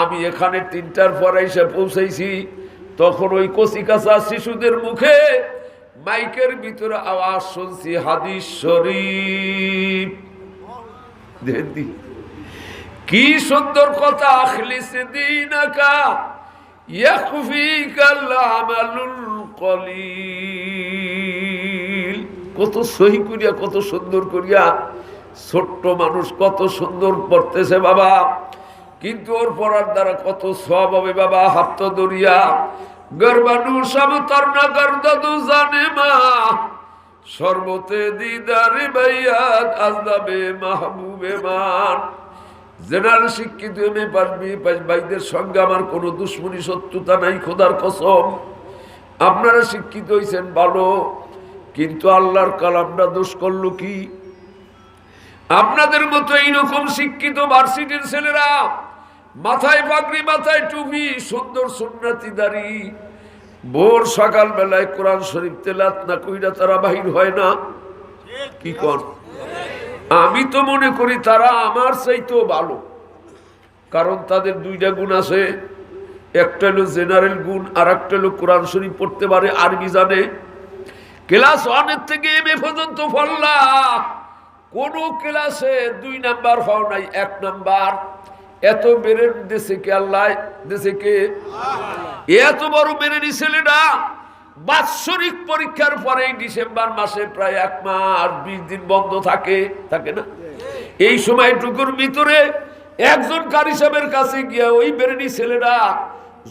আমি এখানে 3টার পরে এসে পৌঁছাইছি, তখন ওই কচি কাঁচা শিশুদের মুখে মাইকের ভিতরে আওয়াজ শুনছি হাদিস শরীফ। কি সুন্দর কথা, আখলিস দীনাকা ইয়াকফিকাল আমালুল কলিল। কত সহি করিয়া, কত সুন্দর করিয়া ছোট্ট মানুষ কত সুন্দর পড়তেছে বাবা, কিন্তু ওর পড়ার দ্বারা কত সওয়াব হবে বাবা। হাত দরিয়া গরবানু সব তরনা গর্দদু জানে মা, সর্বতে দিদারে বাইয়াত আজদাবে মাহবুবে মান। জেনারেল শিক্ষিত এমএ পাস বিএ পাস ভাইদের সঙ্গে আমার কোনো দুশ্মনী শত্রুতা নাই, খোদার কসম। আপনারা শিক্ষিত হয়েছেন ভালো, কিন্তু আল্লাহর কালামটা দোষ করলো কি? আপনাদের মতো এইরকম শিক্ষিত ভার্সিটির ছেলেরা মাথায় পাগড়ি, মাথায় টুপি, সুন্দর সুন্নাতি দাড়ি, ভোর সকাল বেলায় কোরআন শরীফ তেলাওয়াত না কইরা তারা বাহির হয় না। কি কর? আমি তো মনে করি তারা আমার চাইতেও ভালো, কারণ তাদের 2টা গুণ আছে। একটা হলো জেনারেল গুণ, আর একটা হলো কোরআন শরীফ পড়তে পারে, আরবি জানে। ক্লাস 1 থেকে এমএ পর্যন্ত পড়লা, কোন ক্লাসে 2 নাম্বার পাও নাই, 1 নাম্বার। এত মেরেন দেশে কে? আল্লাহ দেশে কে? এত বড় মেরেনি ছেলেটা বাৎসরিক পরীক্ষার পরে ডিসেম্বর মাসে প্রায় 1 মাস 20 দিন বন্ধ থাকে, থাকে না? এই সময়টুকুর ভিতরে একজন কারি সাহেবের কাছে গিয়া ওই মেরেনি ছেলেটা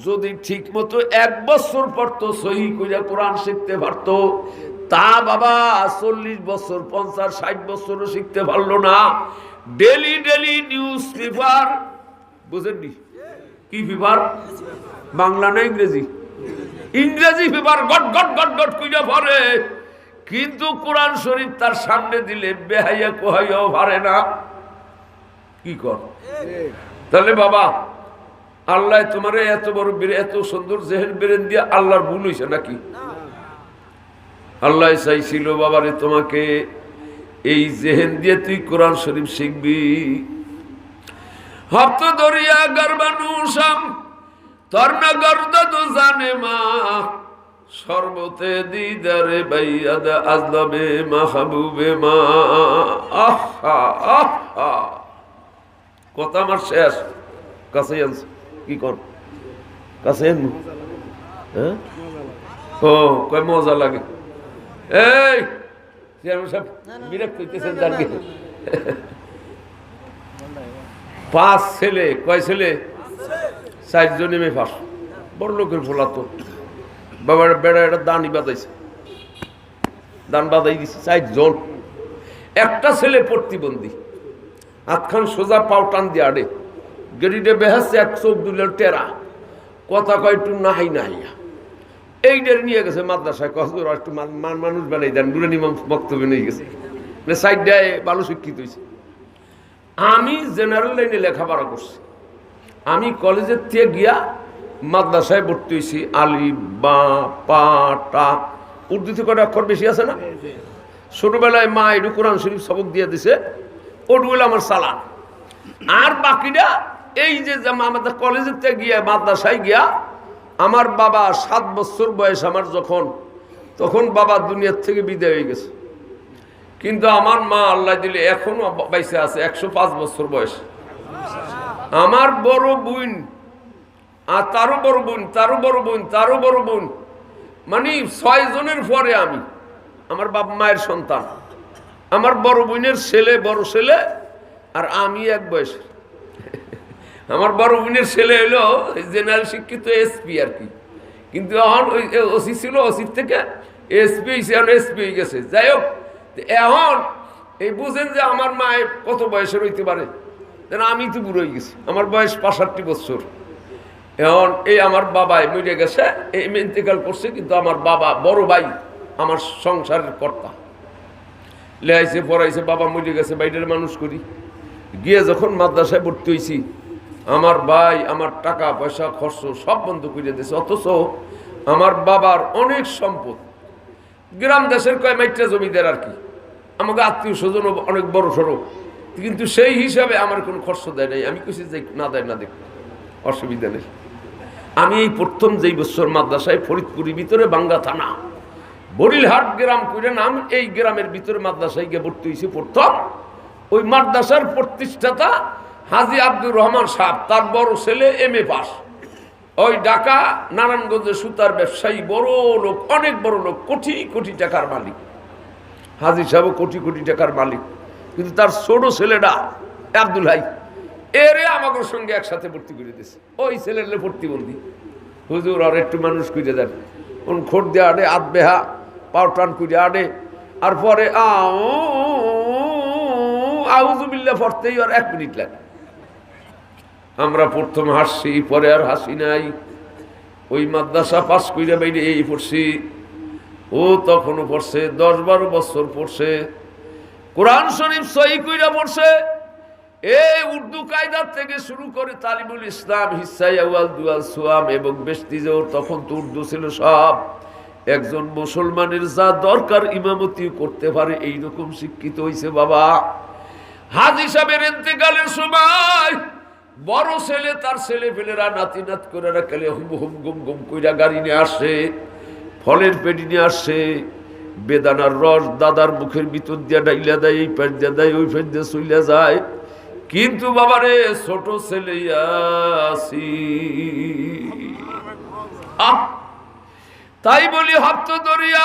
যদি ঠিক মতো 1 বছর পড়তো, সহি কইরা কোরআন শিখতে পারতো, তা বাবা 40 বছর 50-60 বছরও শিখতে পারলো না। ডেলি ডেলি নিউজ পেপার, বুঝেননি কি পেপার? বাংলা না ইংরেজি? ইংরেজি paper goat goat goat goat কইরা পড়ে, কিন্তু কোরআন শরীফ তার সামনে দিলে বেহাইয়া কোহাইয়াও পারে না। কি কর? তাহলে বাবা আল্লাহ তোমারে এত বড় এত সুন্দর জেহেন বেরেন দিয়ে আল্লাহর ভুল হইছে নাকি? আল্লাহ চাইছিল বাবারে তোমাকে এই জেহেন দিয়ে তুই কোরআন শরীফ শিখবি। হপ্ত দরিয়া গরবানুসাম তর্না গর্দা তো জানে মা সর্বতে দিদারে বাইয়াদ আজলামে মাহবুবে মা। আহা আহা, কথা আমার শেষ। কাছে আনছে কি কর, কাছে আন। হ্যাঁ, ও কয় মজা লাগে। এই সব বিরক্ত হইতেছেন জানি। 5 ছেলে, কয় ছেলে? 4 জন এমএ পাস, বড় লোকের ফোলা তো। বাবার বেড়া একটা দানি বাঁধাইছে, দান বাঁধাই দিছে 4 জন। একটা ছেলে প্রতিবন্ধী, হাতখান সোজা পাও টান দিয়ে আড়ে, গেড়িতে বেহাচ্ছে, এক চোখ দুলে টেরা, কথা কয় একটু নাহাই নাহাইয়া। এইটার নিয়ে গেছে মাদ্রাসায়, কসুর একটু মানুষ বানাই দেন, নুরানি বক্তব্য নিয়ে গেছে। সাইডটায় ভালো শিক্ষিত হয়েছে। আমি জেনারেল লাইনে লেখাপড়া করছি। আমি কলেজের থেকে গিয়া মাদ্রাসায় ভর্তি হয়েছি। আলিফ বা পা টা, উর্দুতে কটা অক্ষর বেশি আছে না? ছোটবেলায় মা একটু কোরআন শরীফ সবক দিয়ে দিছে, ওটুগুলো আমার চালান। আর বাকিটা এই যে আমাদের কলেজের থেকে গিয়া মাদ্রাসায় গিয়া আমার বাবা 7 বছর বয়স আমার যখন, তখন বাবা দুনিয়ার থেকে বিদায় হয়ে গেছে। কিন্তু আমার মা আল্লাহ দিলে এখনো বাইসে আছে, 105 বছর বয়স। আমার বড় বোন আর তারও বড় বোন, তারও বড় বোন, তারও বড় বোন, মানে 6 জনের পরে আমি, আমার বাবা মায়ের সন্তান। আমার বড় বোনের ছেলে, বড় ছেলে, আর আমি এক বয়স। আমার বড় বোনের ছেলে হইলো জেনারেল শিক্ষিত, এসপি আর কি। কিন্তু এখন ওই ওসি ছিল, ওসির থেকে এসপি হয়েছে, এখন এসপি হয়ে গেছে। যাই হোক, এখন এই বুঝেন যে আমার মায়ের কত বয়সের হইতে পারে। আমি তো বুড়ো হয়ে গেছি, আমার বয়স 65 বছর। এখন এই আমার বাবাই মরে গেছে, এই ইন্তেকাল করছে। কিন্তু আমার বাবা, বড় ভাই, আমার সংসারের কর্তা, লেখাইছে পড়াইছে। বাবা মরে গেছে, বাইরের মানুষ করি। গিয়ে যখন মাদ্রাসায় ভর্তি হয়েছি, আমার ভাই আমার টাকা পয়সা খরচ সব বন্ধ করে দিয়েছে। অথচ আমার বাবার অনেক সম্পদ, গ্রাম দেশের কয় মাইটটা জমিদার আর কি, আমাকে আত্মীয় স্বজন অনেক বড় সড়ো। কিন্তু সেই হিসাবে আমার কোনো খরচ দেয় নাই। আমি কিছু যে না দেয় না, দেখ অসুবিধা নেই। আমি এই প্রথম যেই বছর মাদ্রাসায়, ফরিদপুরের ভিতরে বাঙ্গা থানা, বরিলহাট গ্রাম করে নাম, এই গ্রামের ভিতরে মাদ্রাসায় গিয়ে ভর্তি হয়েছি প্রথম। ওই মাদ্রাসার প্রতিষ্ঠাতা হাজী আব্দুর রহমান সাহেব, তার বড় ছেলে এমএ পাস। ওই ঢাকা নারায়ণগঞ্জের সুতার ব্যবসায়ী, বড় লোক, অনেক বড় লোক, কোটি কোটি টাকার মালিক। হাজী সাহেব কোটি কোটি টাকার মালিক। কিন্তু তার ছোট ছেলেটা আব্দুল হাই, এরে আমাদের সঙ্গে একসাথে ভর্তি করে দিয়েছে। ওই ছেলের প্রতিবন্ধী। হুজুর আর একটু মানুষ করে দেন, কোন খোট দিয়ে আডে, আধ বেহা পাও টান করে আডে। আর পরে আউযুবিল্লাহ পড়তেই আর 1 মিনিট লাগে। আমরা প্রথম হাসছি, পরে আর হাসি নাই। ওই মাদ্রাসা পাস করে বাইরে এই পড়ছি, ও তখনও পড়ছে, 10-12 বছর পড়ছে। কোরআন শরীফ সহি কইরা পড়ছে। এই উর্দু কায়দার থেকে শুরু করে তালিমুল ইসলাম, হিসাই আউয়াল, দুয়াল সুয়াম এবং বেস্তিজোর, তখন তো উর্দু ছিল সব। একজন মুসলমানের যা দরকার ইমামতি করতে পারে, এইরকম শিক্ষিত হয়েছে বাবা। হাজী সাহেবের ইন্তেকালের সময় বড় ছেলে, তার ছেলে ফেলেরা নাতি নাত করে রাখলে হুম হুম গুম গুম কইরা গাড়ি নিয়ে আসে, ফলের পেটি নিয়ে আসে, বেদানার রস দাদার মুখের ভিতর দিয়া ডাইলা দেয়, এই পেট দিয়ে দেয়, ওই পেট দিয়ে চইলা যায়। কিন্তু বাবারে ছোট ছেলে তাই বলি হপ্ত দরিয়া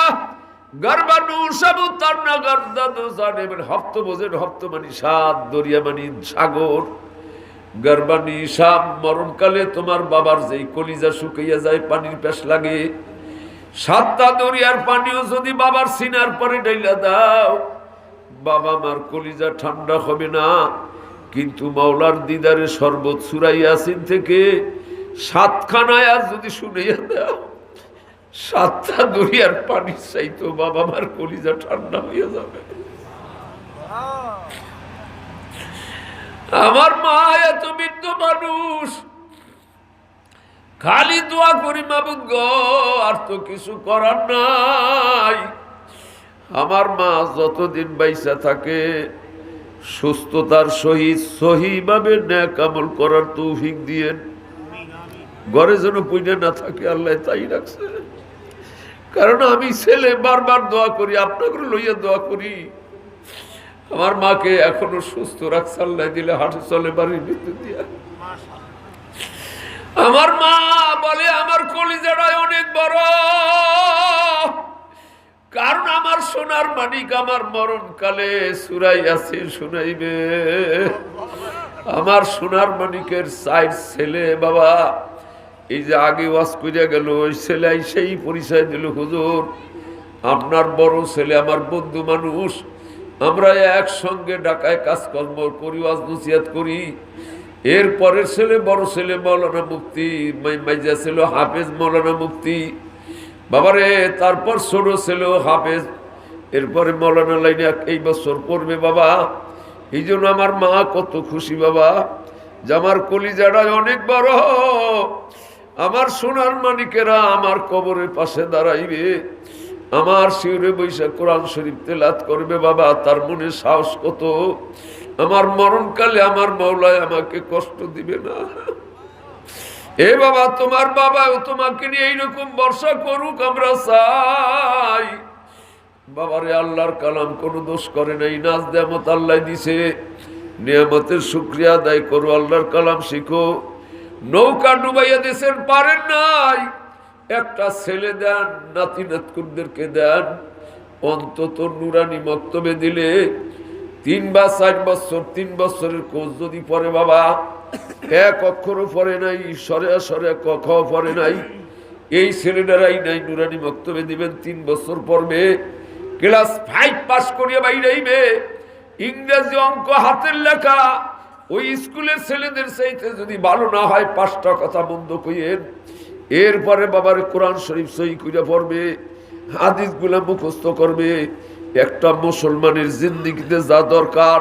গর্বানু সবু তর্ণা গর্দাদু জানে। হপ্ত বোঝেন, হপ্ত মানি 7, দরিয়া মানি সাগর। গর্বানি সাপ, মরণকালে তোমার বাবার যেই কলিজা শুকাইয়া যায়, পানির প্যাস লাগে। 7টা দরিয়ার পানিও যদি বাবার সিনার পরে ডাইলা দাও, বাবা মার কলিজা ঠান্ডা হবে না। কিন্তু মাওলার দিদারে শরবত সূরা ইয়াসিন থেকে 7খানা আয়াত যদি শুনাইয়া দাও, 7টা দরিয়ার পানি চাইতো বাবা মার কলিজা ঠান্ডা হইয়া যাবে। আমার মা এত বৃদ্ধ মানুষ, খালি দোয়া করি মাবুদ গো, আর তো কিছু করার নাই। আমার মা যতদিন বাইসা থাকে, সুস্থতার সহিত সহিভাবে নেক আমল করার তৌফিক দিয়েন। ঘরে যেন পুইনে না থাকে, আল্লাহ তাই রাখছে। কারণ আমি ছেলে বারবার দোয়া করি, আপনাকে লইয়া দোয়া করি, আমার মাকে এখনো সুস্থ রাখছে আল্লাহ, দিলে হাঁটে চলে বাড়ির ভিতর দিয়া। আমার মা বলে আমার কলিজাটাই অনেক বড়, কারণ আমার সোনার মানিক আমার মরণকালে সূরা ইয়াসিন শুনাইবে। আমার সোনার মানিকের 4 ছেলে বাবা, এই যে আগে ওয়াজ কইরা গেল, ওই ছেলে সেই পরিচয় দিল, হুজুর আপনার বড় ছেলে আমার বন্ধু মানুষ, আমরা একসঙ্গে ঢাকায় কাজকর্ম করি, ওয়াজ নসিহত করি। এর পরের ছেলে বড় ছেলে মৌলানা মুফতি, মাইজা ছিল হাফেজ মৌলানা মুফতি বাবারে, তারপর ছোট ছিল হাফেজ, এরপরে মৌলানা লাইনে এই বছর পড়বে বাবা। এই জন্য আমার মা কত খুশি বাবা, যে আমার কলিজাটা অনেক বড়, আমার সোনার মানিকেরা আমার কবরের পাশে দাঁড়াইবে, আমার শিউরে বৈশাখ কোরআন শরীফ তেলাওয়াত করবে বাবা। তার মনে সাহস কত, আমার মরণকালে আমার মাওলায় আমাকে কষ্ট দিবে না। এ বাবা, তোমার বাবা তোমাকে নিয়ে এইরকম বর্ষা করুক আমরা চাই। বাবারে, আল্লাহর কালাম কোনো দোষ করে নাই, নাজ নেয়ামত আল্লাহ দিছে, নিয়ামতের শুকরিয়া আদায় করো, আল্লাহর কালাম শিখো। নৌকা ডুবাইয়া দেশের পারেন নাই, একটা ছেলে দেন, নাতি নাতকুনদেরকে দেন, অন্তত নুরানি মক্তবে দিলে 3 বা 4 বছর, 3 বছরের কোর্স যদি পড়ে বাবা, এক অক্ষরও পড়ে নাই, সরে সরে কখও পড়ে নাই, এই ছেলেটারাই নাই নুরানি মক্তবে দিবেন, 3 বছর পড়বে, ক্লাস 5 পাস করিয়া বাইরে আইবে, ইংরেজি অঙ্ক হাতের লেখা ওই স্কুলের ছেলেদের চাইতে যদি ভালো না হয় 5টা কথা বন্ধ কইয়েন। এরপরে বাবার কোরআন শরীফ সহি কইরা পড়বে, হাদিসগুলা মুখস্থ করবে। একটা মুসলমানের জিন্দেগিতে যা দরকার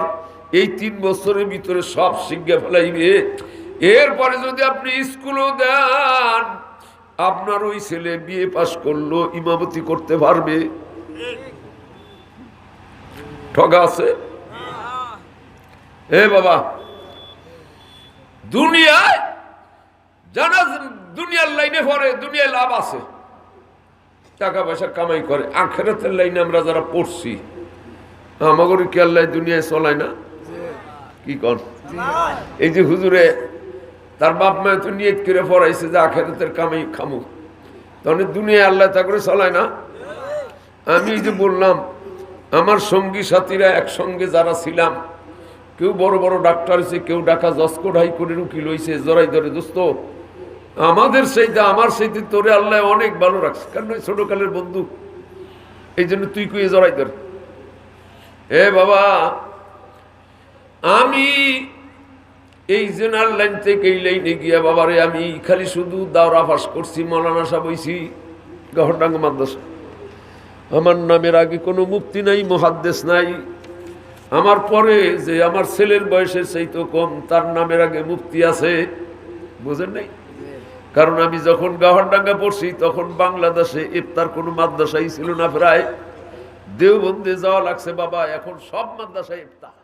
এই 3 বছরের ভিতরে সব শিক্ষা ফেলাইবে। এরপরে যদি আপনি স্কুলও দেন, আপনার ওই ছেলে বিএ পাস করলো, ইমামতি করতে পারবে। ঠগা আছে এ বাবা, দুনিয়ায় জানা, দুনিয়ার লাইনে পড়ে, দুনিয়ায় লাভ আছে, টাকা পয়সা কামাই করে। আখিরাতের লাইনে আমরা যারা পড়ছি, আমাদের কি আল্লাহ দুনিয়ায় চলায় না? কি কর, এই যে হুজুরে তার বাপ মায় তো নিয়ত করে পড়াইছে যে আখিরাতের কামাই খামু, তাহলে দুনিয়ায় আল্লাহ তা করে চলায় না? আমি এই যে বললাম, আমার সঙ্গী সাথীরা একসঙ্গে যারা ছিলাম, কেউ বড় বড় ডাক্তার হয়েছে, কেউ ঢাকা জসকোট হাইকোর্টের উকিল হয়েছে, জড়াই ধরে দোস্ত আমাদের সেইটা, আমার সেইতে তোরে আল্লাহ অনেক ভালো রাখছে, কারণ ছোটকালের বন্ধু, এই জন্য তুই কুয়ে জড়াই ধর। এ বাবা, আমি এই জেনারেল লাইন থেকে এই লাইনে গিয়া বাবারে আমি খালি শুধু দাওরা পাস করছি, মৌলানা সাহেব হইছি গহরডাঙ্গা মাদ্রাসা। আমার নামের আগে কোনো মুফতি নাই, মুহাদ্দিস নাই। আমার পরে যে আমার ছেলের বয়সের চাইতে কম, তার নামের আগে মুফতি আছে, বুঝেন নাই? কারণ আমি যখন গহরডাঙ্গা পড়ছি তখন বাংলাদেশে ইফতার কোনো মাদ্রাসাই ছিল না, প্রায় দেওবন্দে যাওয়া লাগছে বাবা, এখন সব মাদ্রাসায় ইফতার।